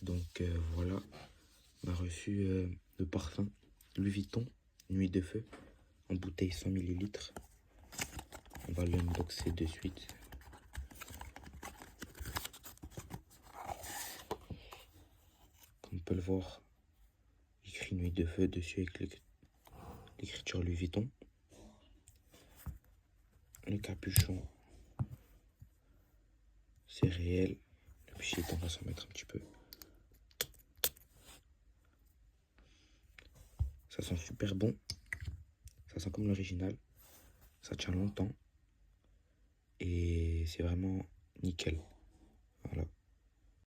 Donc voilà, on a reçu le parfum Louis Vuitton, Nuit de Feu, en bouteille 100 ml. On va l'unboxer de suite. Comme on peut le voir, écrit Nuit de Feu dessus avec l'écriture Louis Vuitton. Le capuchon, c'est réel. Le pichet, on va s'en mettre un petit peu. Ça sent super bon. Ça sent comme l'original. Ça tient longtemps. Et c'est vraiment nickel.